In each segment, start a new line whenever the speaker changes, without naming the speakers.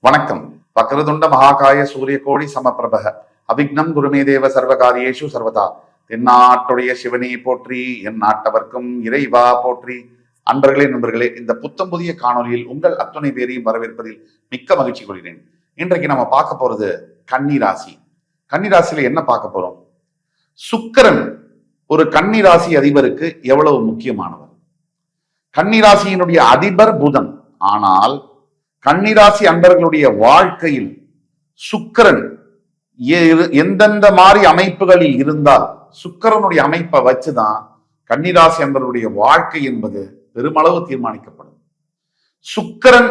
வணக்கம். வக்ரதுண்ட மகாகாய சூரிய கோடி சமப்பிரபக அவிக்னம் குருமே தேவ சர்வகாரியேஷு சர்வதா. தென்னாட்டுடைய சிவனே போற்றி, என் நாட்டவர்க்கும் இறைவா போற்றி. அன்பர்களே நண்பர்களே, இந்த புத்தம் புதிய காணொலியில் உங்கள் அத்துணை பேரையும் வரவேற்பதில் மிக்க மகிழ்ச்சி கொள்கிறேன். இன்றைக்கு நம்ம பார்க்க போறது கன்னிராசி. கன்னிராசியில என்ன பார்க்க போறோம்? சுக்கிரன் ஒரு கன்னிராசி அதிபருக்கு எவ்வளவு முக்கியமானவர். கன்னிராசியினுடைய அதிபர் புதன். ஆனால் கன்னிராசி அன்பர்களுடைய வாழ்க்கையில் சுக்கிரன் எந்தெந்த மாதிரி அமைப்புகளில் இருந்தால் சுக்கிரனுடைய அமைப்பை வச்சுதான் கன்னிராசி அன்பர்களுடைய வாழ்க்கை என்பது பெருமளவு தீர்மானிக்கப்படும். சுக்கிரன்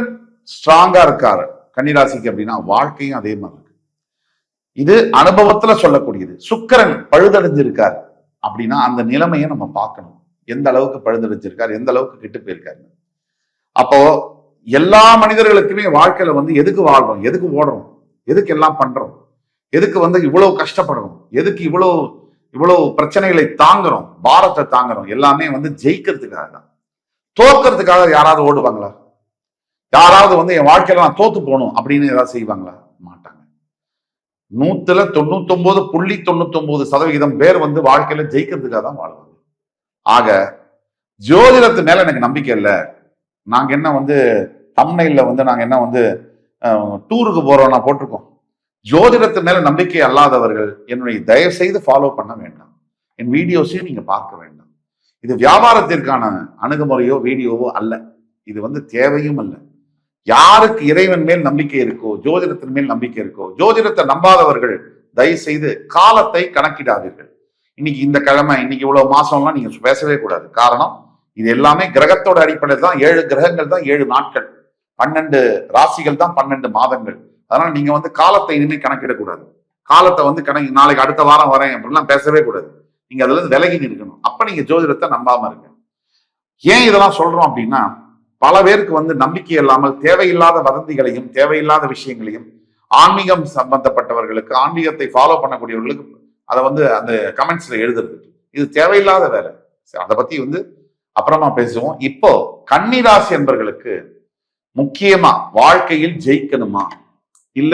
ஸ்ட்ராங்கா இருக்காரு கன்னிராசிக்கு அப்படின்னா வாழ்க்கையும் அதே மாதிரி இருக்கு. இது அனுபவத்துல சொல்லக்கூடியது. சுக்கிரன் பழுதடைஞ்சிருக்காரு அப்படின்னா அந்த நிலைமையை நம்ம பார்க்கணும். எந்த அளவுக்கு பழுதடைஞ்சிருக்காரு, எந்த அளவுக்கு கெட்டு போயிருக்காரு. அப்போ எல்லா மனிதர்களுக்குமே வாழ்க்கையில எதுக்கு வாழ்றோம், எதுக்கு ஓடுறோம், எதுக்கு எல்லாம் பண்றோம், எதுக்கு இவ்வளவு கஷ்டப்படுறோம், எதுக்கு இவ்வளவு பிரச்சனைகளை தாங்குறோம், பாரத்தை தாங்குறோம், எல்லாமே ஜெயிக்கிறதுக்காக தான். தோக்கிறதுக்காக யாராவது ஓடுவாங்களா? யாராவது என் வாழ்க்கையில நான் தோத்து போகணும் அப்படின்னு ஏதாவது செய்வாங்களா? மாட்டாங்க. 99.99% பேர் வாழ்க்கையில ஜெயிக்கிறதுக்காக தான் வாழ்வாங்க. ஆக ஜோதிடத்து மேல எனக்கு நம்பிக்கை இல்லை. நாங்க என்ன தம்னைல நாங்க என்ன டூருக்கு போறோம் நான் போட்டிருக்கோம். ஜோதிடத்து மேல நம்பிக்கை அல்லாதவர்கள் என்னுடைய தயவு செய்து ஃபாலோ பண்ண வேண்டாம். என் வீடியோஸையும் நீங்க பார்க்க வேண்டாம். இது வியாபாரத்திற்கான அணுகுமுறையோ வீடியோவோ அல்ல. இது தேவையும் அல்ல. யாருக்கு இறைவன் மேல் நம்பிக்கை இருக்கோ, ஜோதிடத்தின் மேல் நம்பிக்கை இருக்கோ, ஜோதிடத்தை நம்பாதவர்கள் தயவு செய்து காலத்தை கணக்கிடாதீர்கள். இன்னைக்கு இந்த கிழமை, இன்னைக்கு இவ்வளவு மாசம்லாம் நீங்க பேசவே கூடாது. காரணம், இது எல்லாமே கிரகத்தோட அடிப்படையில் தான். 7 கிரகங்கள் தான் 7 நாட்கள், 12 ராசிகள் தான் 12 மாதங்கள். அதனால நீங்க காலத்தை இனிமே கணக்கிடக்கூடாது. காலத்தை நாளைக்கு அடுத்த வாரம் வரேன் அப்படிலாம் பேசவே கூடாது. நீங்க அதுல இருந்து விலகி நிற்கணும். அப்ப நீங்க ஜோதிடத்தை நம்பாம இருங்க. ஏன் இதெல்லாம் சொல்றோம் அப்படின்னா, பல பேருக்கு நம்பிக்கை இல்லாமல் தேவையில்லாத வதந்திகளையும் தேவையில்லாத விஷயங்களையும் ஆன்மீகம் சம்பந்தப்பட்டவர்களுக்கு, ஆன்மீகத்தை ஃபாலோ பண்ணக்கூடியவர்களுக்கு அதை அந்த கமெண்ட்ஸ்ல எழுதுறது, இது தேவையில்லாத வேலை. அதை பத்தி அப்புறமா பேசுவோம். இப்போ கன்னிராசி என்பவர்களுக்கு முக்கியமா வாழ்க்கையில் ஜெயிக்கணுமா, இல்ல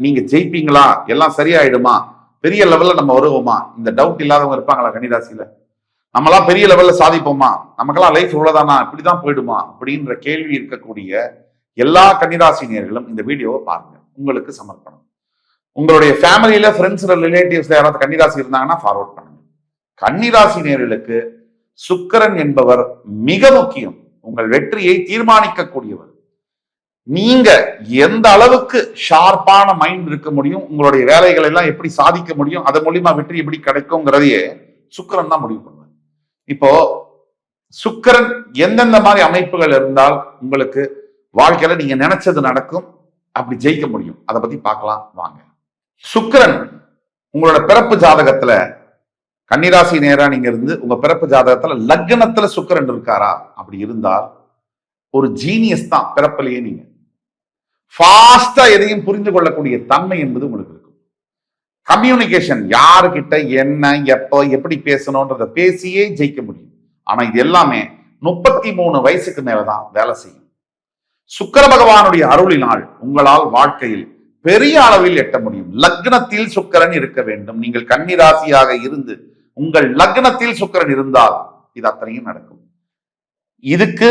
நீங்க ஜெயிப்பீங்களா, எல்லாம் சரியாயிடுமா, பெரிய லெவல்ல நம்ம வருவோமா, இந்த டவுட் இல்லாதவங்க இருப்பாங்களா கன்னிராசியில? நம்மளாம் பெரிய லெவல்ல சாதிப்போமா, நமக்கெல்லாம் லைஃப் இவ்வளவுதானா, இப்படிதான் போயிடுமா அப்படின்ற கேள்வி இருக்கக்கூடிய எல்லா கன்னிராசினியர்களும் இந்த வீடியோவை பாருங்க. உங்களுக்கு சமர்ப்பணம். உங்களுடைய ஃபேமிலியில, ஃப்ரெண்ட்ஸ், ரிலேட்டிவ்ஸ்ல யாராவது கன்னிராசி இருந்தாங்கன்னா ஃபார்வர்ட் பண்ணுங்க. கன்னிராசினியர்களுக்கு சுக்கிரன் என்பவர் மிக முக்கியம். உங்கள் வெற்றியை தீர்மானிக்கக்கூடியவர். நீங்க எந்த அளவுக்கு ஷார்ப்பான மைண்ட் இருக்க முடியும், உங்களுடைய வேலைகளை எல்லாம் எப்படி சாதிக்க முடியும், அதன் மூலியமா வெற்றி எப்படி கிடைக்கும்ங்கிறதையே சுக்கிரன் தான் முடிவு பண்ணுவார். இப்போ சுக்கிரன் எந்தெந்த மாதிரி அமைப்புகள் இருந்தால் உங்களுக்கு வாழ்க்கையில நீங்க நினைச்சது நடக்கும், அப்படி ஜெயிக்க முடியும், அதை பத்தி பார்க்கலாம் வாங்க. சுக்கிரன் உங்களோட பிறப்பு ஜாதகத்துல, கன்னிராசி நேரா நீங்க இருந்து உங்க பிறப்பு ஜாதகத்துல லக்னத்துல சுக்கிரன் இருக்காரா? அப்படி இருந்தால் ஒரு ஜீனியஸ் தான் பிறப்பிலேயே. நீங்க ஃபாஸ்டா எதையும் புரிந்து கொள்ளக்கூடிய தன்மை என்பது உங்களுக்கு இருக்கும். கம்யூனிகேஷன், யாருக்கிட்ட என்ன எப்போ எப்படி பேசணும்ன்றத பேசியே ஜெயிக்க முடியும். ஆனா இது எல்லாமே 33 வயசுக்கு மேலதான் வேலை செய்யும். சுக்கிர பகவானுடைய அருளினால் உங்களால் வாழ்க்கையில் பெரிய அளவில் எட்ட முடியும். லக்னத்தில் சுக்கிரன் இருக்க வேண்டும். நீங்கள் கன்னிராசியாக இருந்து உங்கள் லக்னத்தில் சுக்கிரன் இருந்தால் இது அத்தனையும் நடக்கும். இதுக்கு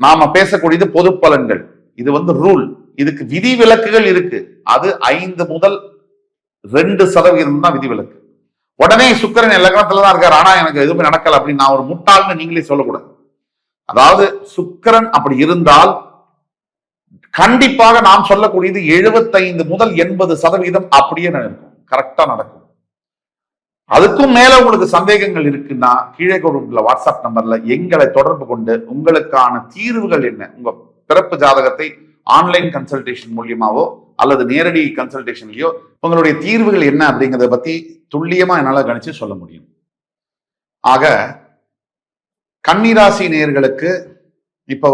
நாம பேசக்கூடியது பொது பலன்கள். இது ரூல். இதுக்கு விதி விலக்குகள் இருக்கு. அது 5 முதல் 2% தான் விதி விலக்கு. உடனே சுக்கிரன் என் லக்னத்துலதான் இருக்காரு, ஆனா எனக்கு எதுவுமே நடக்கல அப்படின்னு நான் ஒரு முட்டாள்னு நீங்களே சொல்லக்கூடாது. அதாவது சுக்கிரன் அப்படி இருந்தால் கண்டிப்பாக நாம் சொல்லக்கூடியது 75 முதல் 80% அப்படியே நடக்கும், கரெக்டா நடக்கும். அதுக்கும் மேல உங்களுக்கு சந்தேகங்கள் இருக்குன்னா கீழே கொடுக்கிற வாட்ஸ்அப் நம்பர்ல எங்களை தொடர்பு கொண்டு உங்களுக்கான தீர்வுகள் என்ன, உங்க பிறப்பு ஜாதகத்தை ஆன்லைன் கன்சல்டேஷன் மூலியமாவோ அல்லது நேரடி கன்சல்டேஷன்லயோ உங்களுடைய தீர்வுகள் என்ன அப்படிங்கிறத பத்தி துல்லியமா என்னால கணிச்சு சொல்ல முடியும். ஆக கன்னிராசி நேயர்களுக்கு இப்ப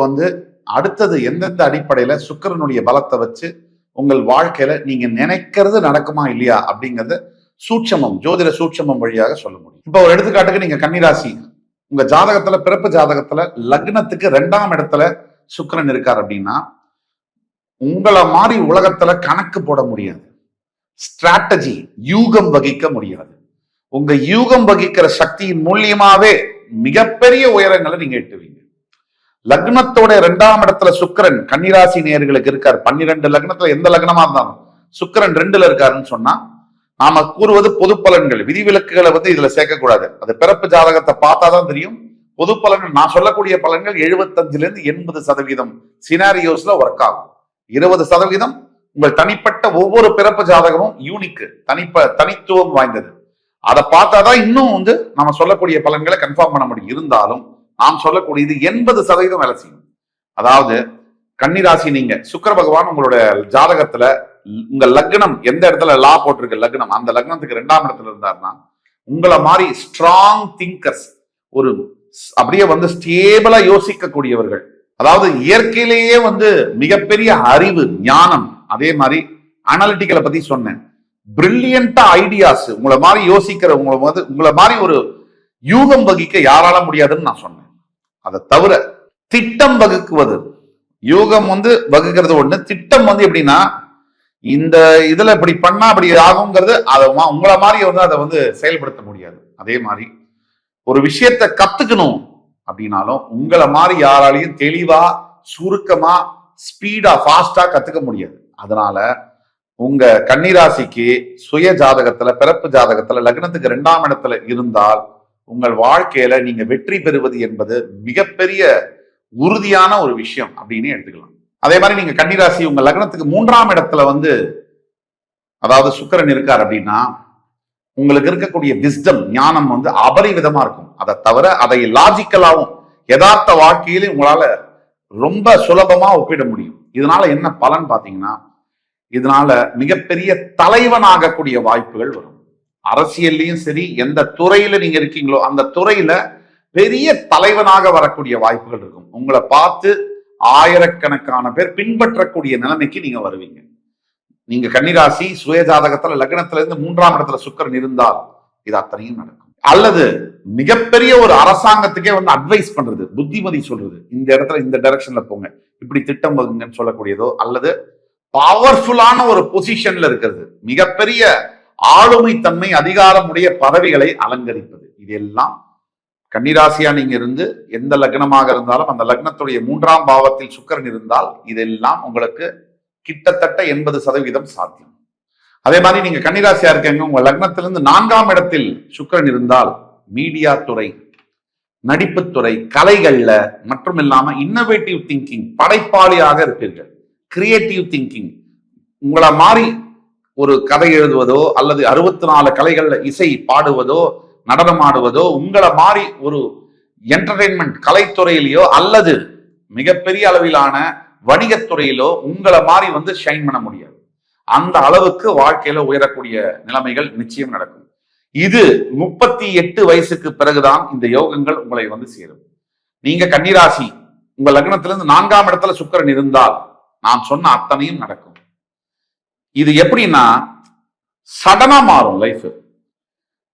அடுத்தது எந்தெந்த அடிப்படையில சுக்கிரனுடைய பலத்தை வச்சு உங்கள் வாழ்க்கையில நீங்க நினைக்கிறது நடக்குமா இல்லையா அப்படிங்கறத சூட்சமம், ஜோதிட சூட்சமம் வழியாக சொல்ல முடியும். இப்ப ஒரு எடுத்துக்காட்டுக்கு நீங்க கன்னிராசி, உங்க ஜாதகத்துல, பிறப்பு ஜாதகத்துல லக்னத்துக்கு 2ஆம் இடத்துல சுக்கிரன் இருக்கார் அப்படின்னா உங்களை மாதிரி உலகத்துல கணக்கு போட முடியாது, ஸ்ட்ராட்டஜி யூகம் வகிக்க முடியாது. உங்க யூகம் வகிக்கிற சக்தியின் மூலியமாவே மிகப்பெரிய உயரங்களை நீங்க எட்டுவீங்க. லக்னத்தோட 2ஆம் இடத்துல சுக்கிரன் கன்னிராசி நேயர்களுக்கு இருக்காரு. 12 லக்னத்துல எந்த லக்னமா இருந்தாலும் சுக்கிரன் 2ல இருக்காருன்னு சொன்னா நாம கூறுவது பொது பலன்கள், விதிவிலக்குகளை இதுல சேர்க்கக்கூடாது. அது பிறப்பு ஜாதகத்தை பார்த்தாதான் தெரியும். பொது பலன்கள் நான் சொல்லக்கூடிய பலன்கள் 75% சினாரியோஸ்ல ஒர்க் ஆகும். 20% உங்கள் தனிப்பட்ட ஒவ்வொரு பிறப்பு ஜாதகமும் யூனிக், தனித்துவம் வாய்ந்தது. அதை பார்த்தாதான் இன்னும் நம்ம சொல்லக்கூடிய பலன்களை கன்ஃபார்ம் பண்ண முடியும். இருந்தாலும் நாம் சொல்லக்கூடியது 80% வேலை செய்யும். அதாவது கன்னிராசி நீங்க சுக்கிர பகவான் உங்களோட ஜாதகத்துல உங்க லக்னம் எந்த இடத்துல லா போட்டிருக்கு லக்னம், அந்த லக்னத்துக்கு 2ஆம் இடத்துல இருந்தாருன்னா உங்களை மாதிரி ஸ்ட்ராங் திங்கர்ஸ், ஒரு அப்படியே ஸ்டேபிளா யோசிக்கக்கூடியவர்கள், அதாவது இயற்கையிலேயே மிகப்பெரிய அறிவு ஞானம், அதே மாதிரி அனாலிட்டிக்கலை பத்தி சொன்னேன், பிரில்லியண்டா ஐடியாஸ், உங்களை மாதிரி யோசிக்கிற உங்களை மாதிரி ஒரு யூகம் வகிக்க யாரால முடியாதுன்னு நான் சொன்னேன். அதை தவிர திட்டம் வகுக்குவது, யூகம் வகுக்கிறது ஒண்ணு, திட்டம் எப்படின்னா இந்த இதுல இப்படி பண்ணா அப்படி ஆகுங்கிறது அதை உங்களை மாதிரி அதை செயல்படுத்த முடியாது. அதே மாதிரி ஒரு விஷயத்தை கத்துக்கணும் அப்படின்னாலும் உங்களை மாதிரி யாராலையும் தெளிவா சுருக்கமா ஸ்பீடா ஃபாஸ்டா கத்துக்க முடியாது. அதனால உங்க கன்னிராசிக்கு சுய ஜாதகத்துல பிறப்பு ஜாதகத்துல லக்னத்துக்கு 2ஆம் இடத்துல இருந்தால் உங்கள் வாழ்க்கையில நீங்க வெற்றி பெறுவது என்பது மிகப்பெரிய உறுதியான ஒரு விஷயம் அப்படின்னு எடுத்துக்கலாம். அதே மாதிரி நீங்க கன்னிராசி உங்க லக்னத்துக்கு 3ஆம் இடத்துல அதாவது சுக்கிரன் இருக்கார் அப்படின்னா உங்களுக்கு இருக்கக்கூடிய விஸ்டம் ஞானம் அபரிவிதமா இருக்கும். அதை தவிர அதை லாஜிக்கலாவும் யதார்த்த வாழ்க்கையிலே உங்களால ரொம்ப சுலபமா ஒப்பிட முடியும். இதனால என்ன பலன் பாத்தீங்கன்னா, இதனால மிகப்பெரிய தலைவனாகக்கூடிய வாய்ப்புகள் வரும். அரசியல்லையும் சரி, எந்த துறையில நீங்க இருக்கீங்களோ அந்த துறையில பெரிய தலைவனாக வரக்கூடிய வாய்ப்புகள் இருக்கும். உங்களை பார்த்து ஆயிரக்கணக்கான பேர் பின்பற்றக்கூடிய நிலைமைக்கு நீங்க வருவீங்க. நீங்க கன்னிராசி சுய ஜாதகத்துல லக்னத்துல இருந்து 3ஆம் இடத்துல சுக்கிரன் இருந்தால் இது அத்தனையும் நடக்கும். அல்லது மிகப்பெரிய ஒரு அரசாங்கத்துக்கே அட்வைஸ் பண்றது, புத்திமதி சொல்றது, இந்த இடத்துல இந்த டைரக்ஷன்ல போங்க, இப்படி திட்டம் வகுங்கன்னு சொல்லக்கூடியதோ, அல்லது பவர்ஃபுல்லான ஒரு பொசிஷன்ல இருக்கிறது, மிகப்பெரிய ஆளுமை தன்மை அதிகாரமுடைய பதவிகளை அலங்கரிப்பது, இதெல்லாம் கன்னிராசியா நீங்க இருந்து எந்த லக்னமாக இருந்தாலும் அந்த லக்னத்துடைய 3ஆம் பாவத்தில் சுக்கிரன் இருந்தால் இதெல்லாம் உங்களுக்கு கிட்டத்தட்ட 80% சாத்தியம். அதே மாதிரி நீங்க கன்னிராசியா இருக்கீங்க, உங்க லக்னத்திலிருந்து 4ஆம் இடத்தில் சுக்கிரன் இருந்தால் மீடியா துறை, நடிப்புத்துறை, கலைகள்ல மற்றும் இல்லாம இன்னோவேட்டிவ் திங்கிங், படைப்பாளியாக இருப்பீர்கள். கிரியேட்டிவ் திங்கிங், உங்களை மாதிரி ஒரு கதை எழுதுவதோ அல்லது 64 கலைகள்ல இசை பாடுவதோ நடனம் ஆடுவதோ, உங்களை மாதிரி ஒரு என்டர்டெயின்மெண்ட் கலைத்துறையிலேயோ அல்லது மிகப்பெரிய அளவிலான வணிகத்துறையிலோ உங்களை மாதிரி ஷைன் பண்ண முடியாது. அந்த அளவுக்கு வாழ்க்கையில உயரக்கூடிய நிலைமைகள் நிச்சயம் நடக்கும். இது 38 வயசுக்கு பிறகுதான் இந்த யோகங்கள் உங்களை சேரும். நீங்க கன்னிராசி உங்க லக்னத்திலிருந்து 4ஆம் இடத்துல சுக்கிரன் இருந்தால் நான் சொன்ன அத்தனையும் நடக்கும். இது எப்படின்னா சடனா மாறும் லைஃப்.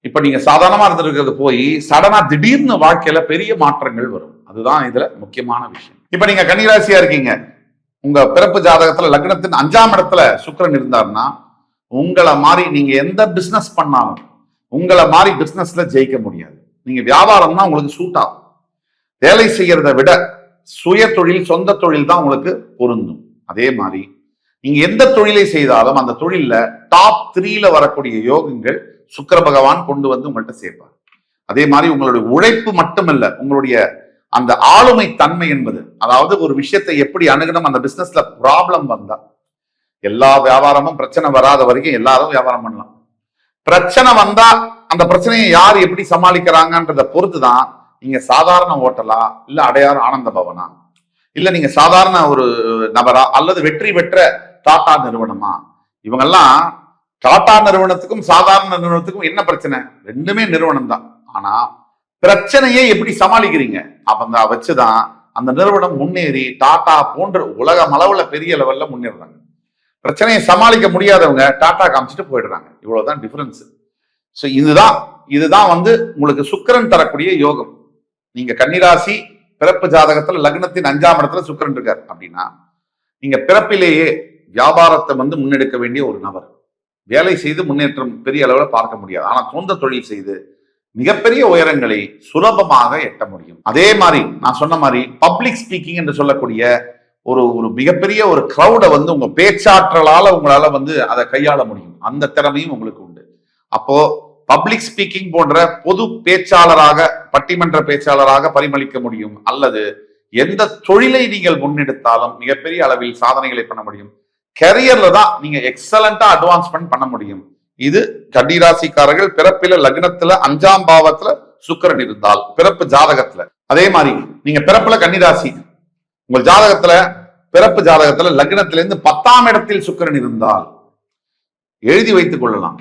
இப்ப நீங்க சாதாரணமா இருந்திருக்கிறது போய் சடனா திடீர்னு வாழ்க்கையில பெரிய மாற்றங்கள் வரும். அதுதான் இதுல முக்கியமான விஷயம். இப்ப நீங்க கன்னிராசியா இருக்கீங்க, உங்க பிறப்பு ஜாதகத்துல லக்னத்தின் 5ஆம் இடத்துல சுக்கிரன் இருந்தாருன்னா உங்களை மாதிரி நீங்க எந்த பிசினஸ் பண்ணாலும் உங்களை மாதிரி பிசினஸ்ல ஜெயிக்க முடியாது. நீங்க வியாபாரம் தான் உங்களுக்கு சூட் ஆகும். வேலை செய்யறதை விட சுய தொழில், சொந்த தொழில் தான் உங்களுக்கு பொருந்தும். அதே மாதிரி நீங்க எந்த தொழிலை செய்தாலும் அந்த தொழில டாப் 3ல வரக்கூடிய யோகங்கள் சுக்கிர பகவான் கொண்டு உங்கள்கிட்ட சேர்ப்பார். அதே மாதிரி உங்களுடைய உழைப்பு மட்டுமல்ல, உங்களுடைய அந்த ஆளுமை தன்மை என்பது, அதாவது ஒரு விஷயத்தை எப்படி அணுகணும், அந்த பிசினஸ்ல ப்ராப்ளம் வந்தா, எல்லா வியாபாரமும் பிரச்சனை வராத வரைக்கும் எல்லாரும் வியாபாரம் பண்ணலாம். பிரச்சனை வந்தா அந்த பிரச்சனையை யார் எப்படி சமாளிக்கிறாங்கன்றத பொறுத்துதான் நீங்க சாதாரண ஹோட்டலா, இல்ல அடையாறு ஆனந்த பவனா, இல்ல நீங்க சாதாரண ஒரு நபரா, அல்லது வெற்றி பெற்ற டாடா நிறுவனமா. இவங்கெல்லாம் டாடா நிறுவனத்துக்கும் சாதாரண நிறுவனத்துக்கும் என்ன பிரச்சனை? ரெண்டுமே நிறுவனம் தான். ஆனா பிரச்சனையை எப்படி சமாளிக்கிறீங்க அப்ப வச்சுதான் அந்த நிறுவனம் முன்னேறி டாடா போன்ற உலகம் அளவுல பெரிய லெவல்ல முன்னேறாங்க. பிரச்சனையை சமாளிக்க முடியாதவங்க டாடா காமிச்சிட்டு போயிடுறாங்க. இவ்வளவுதான் டிஃபரன்ஸ். ஸோ இதுதான் உங்களுக்கு சுக்கிரன் தரக்கூடிய யோகம். நீங்க கன்னிராசி பிறப்பு ஜாதகத்துல லக்னத்தின் 5ஆம் இடத்துல சுக்கிரன் இருக்கார் அப்படின்னா நீங்க பிறப்பிலேயே வியாபாரத்தை முன்னெடுக்க வேண்டிய ஒரு நபர். வேலை செய்து முன்னேற்றம் பெரிய அளவில் பார்க்க முடியாது. ஆனா சொந்த தொழில் செய்து மிகப்பெரிய உயரங்களை சுலபமாக எட்ட முடியும். அதே மாதிரி நான் சொன்ன மாதிரி பப்ளிக் ஸ்பீக்கிங் என்று சொல்லக்கூடிய ஒரு மிகப்பெரிய ஒரு கிரௌட உங்க பேச்சாற்றலால உங்களால அதை கையாள முடியும். அந்த திறமையும் உங்களுக்கு உண்டு. அப்போ பப்ளிக் ஸ்பீக்கிங் போன்ற பொது பேச்சாளராக, பட்டிமன்ற பேச்சாளராக பரிமளிக்க முடியும். அல்லது எந்த தொழிலை நீங்கள் முன்னெடுத்தாலும் மிகப்பெரிய அளவில் சாதனைகளை பண்ண முடியும். கரியர்ல தான் நீங்க எக்ஸலண்டா அட்வான்ஸ்மெண்ட் பண்ண முடியும். இது கன்னிராசிக்காரர்கள் பிறப்பில லக்னத்துல 5ஆம் பாவத்துல சுக்கிரன் இருந்தால், பிறப்பு ஜாதகத்துல. அதே மாதிரி நீங்க பிறப்புல கன்னிராசி, உங்கள் ஜாதகத்துல பிறப்பு ஜாதகத்துல லக்னத்திலிருந்து 10ஆம் இடத்தில் சுக்கிரன் இருந்தால் எழுதி வைத்துக் கொள்ளலாம்,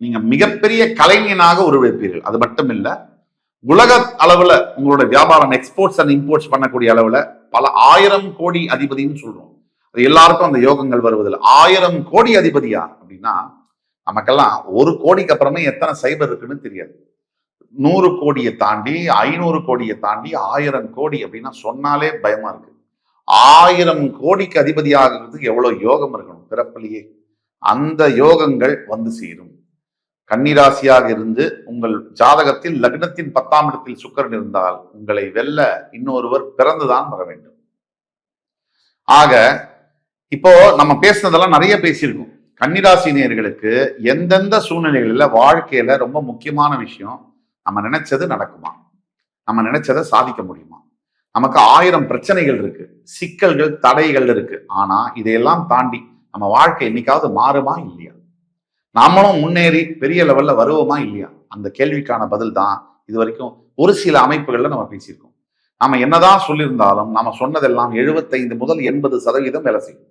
நீங்க மிகப்பெரிய கலைஞனாக உருவெடுப்பீர்கள். அது மட்டும் இல்ல, உலக அளவுல உங்களோட வியாபாரம் எக்ஸ்போர்ட்ஸ் அண்ட் இம்போர்ட்ஸ் பண்ணக்கூடிய அளவுல பல 1000 கோடி அதிபதினு சொல்றோம். அது எல்லாருக்கும் அந்த யோகங்கள் வருவதில்லை. 1000 கோடி அதிபதியா அப்படின்னா, நமக்கெல்லாம் 1 கோடிக்கு அப்புறமே எத்தனை சைபர் இருக்குன்னு தெரியாது. 100 கோடியை தாண்டி 500 கோடியை தாண்டி 1000 கோடி அப்படின்னா சொன்னாலே பயமா இருக்கு. 1000 கோடிக்கு அதிபதியாகிறதுக்கு எவ்வளவு யோகம் இருக்கணும் பிறப்பிலேயே. அந்த யோகங்கள் சேரும். கன்னிராசியாக இருந்து உங்கள் ஜாதகத்தில் லக்னத்தின் 10ஆம் இடத்தில் சுக்கிரன் இருந்தால் உங்களை வெல்ல இன்னொருவர் பிறந்துதான் வர வேண்டும். ஆக இப்போ நம்ம பேசுனதெல்லாம் நிறைய பேசியிருக்கோம். கன்னிராசி நேயர்களுக்கு எந்தெந்த சூழ்நிலைகளில வாழ்க்கையில ரொம்ப முக்கியமான விஷயம், நம்ம நினைச்சது நடக்குமா, நம்ம நினைச்சதை சாதிக்க முடியுமா. நமக்கு 1000 பிரச்சனைகள் இருக்கு, சிக்கல்கள், தடைகள் இருக்கு. ஆனா இதையெல்லாம் தாண்டி நம்ம வாழ்க்கை என்னைக்காவது மாறுமா இல்லையா, நாமளும் முன்னேறி பெரிய லெவல்ல வருவோமா இல்லையா, அந்த கேள்விக்கான பதில் தான் இது வரைக்கும் ஒரு சில அமைப்புகள்ல நம்ம பேசியிருக்கோம். நாம என்னதான் சொல்லியிருந்தாலும் நாம சொன்னதெல்லாம் 75 முதல் 80% வேலை செய்யும்.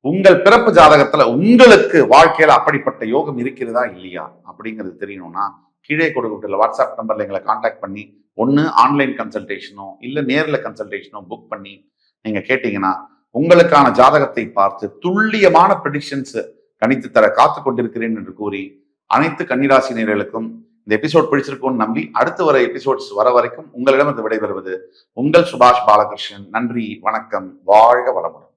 உங்கள் பிறப்பு ஜாதகத்துல உங்களுக்கு வாழ்க்கையில அப்படிப்பட்ட யோகம் இருக்கிறதா இல்லையா அப்படிங்கிறது தெரியணும்னா கீழே கொடுக்கப்பட்டுள்ள வாட்ஸ்அப் நம்பர்ல எங்களை கான்டாக்ட் பண்ணி ஒன்னு ஆன்லைன் கன்சல்டேஷனோ இல்ல நேர்ல கன்சல்டேஷனோ புக் பண்ணி நீங்க கேட்டீங்கன்னா உங்களுக்கான ஜாதகத்தை பார்த்து துல்லியமான ப்ரெடிக்ஷன்ஸ் கணித்து தர காத்து கொண்டிருக்கிறேன் என்று கூறி அனைத்து கன்னிராசி நேயர்களுக்கும் இந்த எபிசோட் பிடிச்சிருக்கும்னு நம்பி அடுத்து வர எபிசோட்ஸ் வர வரைக்கும் உங்களிடம் விடைபெறுவது உங்கள் சுபாஷ் பாலகிருஷ்ணன். நன்றி, வணக்கம், வாழ்க வளமுடன்.